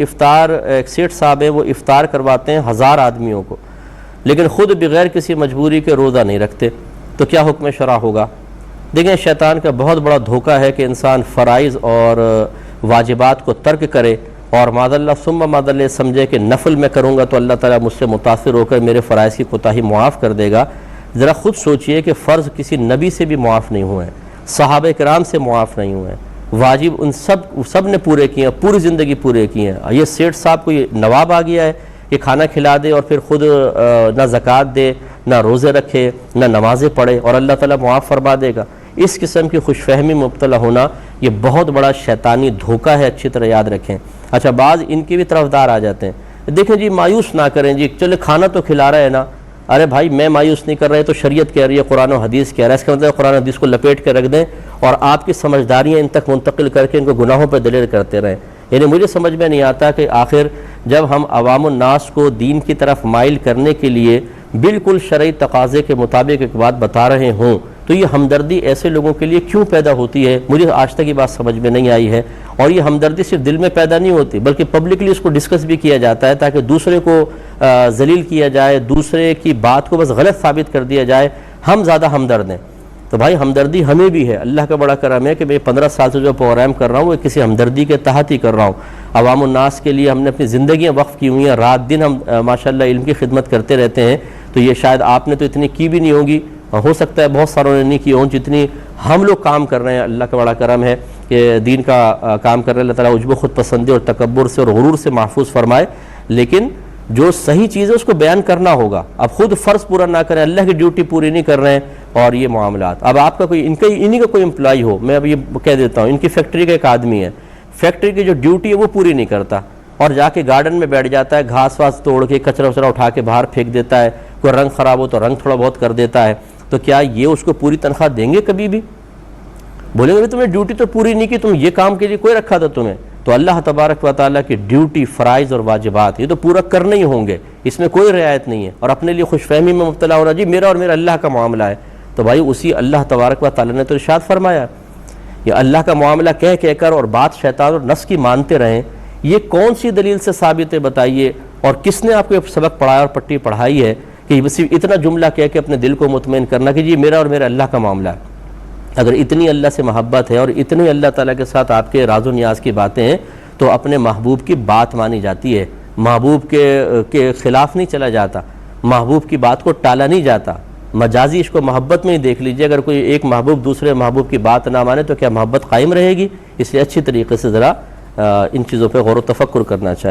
افطار ایک سیٹھ صاحب ہیں وہ افطار کرواتے ہیں 1000 آدمیوں کو، لیکن خود بغیر کسی مجبوری کے روزہ نہیں رکھتے، تو کیا حکم شرع ہوگا؟ دیکھیں شیطان کا بہت بڑا دھوکہ ہے کہ انسان فرائض اور واجبات کو ترک کرے اور معاذ اللہ ثم معاذ اللہ سمجھے کہ نفل میں کروں گا تو اللہ تعالیٰ مجھ سے متاثر ہو کر میرے فرائض کی کوتاہی معاف کر دے گا۔ ذرا خود سوچئے کہ فرض کسی نبی سے بھی معاف نہیں ہوئے ہیں، صحابہ کرام سے معاف نہیں ہوئے ہیں، واجب ان سب نے پورے کیے ہیں، پوری زندگی پورے کیے ہیں۔ یہ سیٹھ صاحب کو یہ نواب آ گیا ہے کہ کھانا کھلا دے اور پھر خود نہ زکوٰۃ دے، نہ روزے رکھے، نہ نمازیں پڑھے اور اللہ تعالیٰ معاف فرما دے گا۔ اس قسم کی خوش فہمی مبتلا ہونا یہ بہت بڑا شیطانی دھوکہ ہے، اچھی طرح یاد رکھیں۔ اچھا بعض ان کی بھی طرفدار آ جاتے ہیں، دیکھیں جی مایوس نہ کریں جی، چلے کھانا تو کھلا رہا ہے نا، ارے بھائی میں مایوس نہیں کر رہے تو شریعت کہہ رہی ہے، قرآن و حدیث کہہ رہا ہے، اس کا مطلب قرآن و حدیث کو لپیٹ کے رکھ دیں اور آپ کی سمجھداریاں ان تک منتقل کر کے ان کو گناہوں پہ دلیل کرتے رہیں۔ یعنی مجھے سمجھ میں نہیں آتا کہ آخر جب ہم عوام الناس کو دین کی طرف مائل کرنے کے لیے بالکل شرعی تقاضے کے مطابق ایک بات بتا رہے ہوں تو یہ ہمدردی ایسے لوگوں کے لیے کیوں پیدا ہوتی ہے؟ مجھے آج تک یہ بات سمجھ میں نہیں آئی ہے۔ اور یہ ہمدردی صرف دل میں پیدا نہیں ہوتی بلکہ پبلکلی اس کو ڈسکس بھی کیا جاتا ہے تاکہ دوسرے کو ذلیل کیا جائے، دوسرے کی بات کو بس غلط ثابت کر دیا جائے، ہم زیادہ ہمدرد ہیں۔ تو بھائی ہمدردی ہمیں بھی ہے، اللہ کا بڑا کرم ہے کہ میں 15 سال سے جو پروگرام کر رہا ہوں وہ کسی ہمدردی کے تحت ہی کر رہا ہوں۔ عوام الناس کے لیے ہم نے اپنی زندگیاں وقف کی ہوئی ہیں، رات دن ہم ماشاءاللہ علم کی خدمت کرتے رہتے ہیں، تو یہ شاید آپ نے تو اتنی کی بھی نہیں ہوگی، ہو سکتا ہے بہت ساروں نے نہیں کی ہوں جتنی ہم لوگ کام کر رہے ہیں۔ اللہ کا بڑا کرم ہے کہ دین کا کام کر رہے ہیں، اللہ تعالیٰ عجب و خود پسندی اور تکبر سے اور غرور سے محفوظ فرمائے، لیکن جو صحیح چیز ہے اس کو بیان کرنا ہوگا۔ اب خود فرض پورا نہ کریں، اللہ کی ڈیوٹی پوری نہیں کر رہے ہیں اور یہ معاملات۔ اب آپ کا کوئی انہی کا کوئی امپلائی ہو، میں اب یہ کہہ دیتا ہوں، ان کی فیکٹری کا ایک آدمی ہے، فیکٹری کی جو ڈیوٹی ہے وہ پوری نہیں کرتا اور جا کے گارڈن میں بیٹھ جاتا ہے، گھاس واس توڑ کے کچرا وچرا اٹھا کے باہر پھینک دیتا ہے، کوئی رنگ خراب ہو تو رنگ تھوڑا بہت کر دیتا ہے، تو کیا یہ اس کو پوری تنخواہ دیں گے کبھی بھی؟ بولیں گے تم نے ڈیوٹی تو پوری نہیں کی، تم یہ کام کے لیے کوئی رکھا تھا تمہیں؟ تو اللہ تبارک و تعالیٰ کی ڈیوٹی، فرائض اور واجبات یہ تو پورا کرنے ہی ہوں گے، اس میں کوئی رعایت نہیں ہے۔ اور اپنے لیے خوش فہمی میں مبتلا ہونا جی میرا اور میرا اللہ کا معاملہ ہے، تو بھائی اسی اللہ تبارک و تعالیٰ نے تو ارشاد فرمایا یہ اللہ کا معاملہ کہہ کر اور بات شیطان اور نفس کی مانتے رہیں، یہ کون سی دلیل سے ثابت ہے بتائیے؟ اور کس نے آپ کو سبق پڑھایا اور پٹی پڑھائی ہے کہ بس اتنا جملہ کہہ کے اپنے دل کو مطمئن کرنا کہ جی میرا اور میرا اللہ کا معاملہ ہے؟ اگر اتنی اللہ سے محبت ہے اور اتنی اللہ تعالیٰ کے ساتھ آپ کے راز و نیاز کی باتیں ہیں تو اپنے محبوب کی بات مانی جاتی ہے، محبوب کے خلاف نہیں چلا جاتا، محبوب کی بات کو ٹالا نہیں جاتا۔ مجازی عشق و محبت میں ہی دیکھ لیجئے، اگر کوئی ایک محبوب دوسرے محبوب کی بات نہ مانے تو کیا محبت قائم رہے گی؟ اس لیے اچھی طریقے سے ذرا ان چیزوں پہ غور و تفکر کرنا چاہیے۔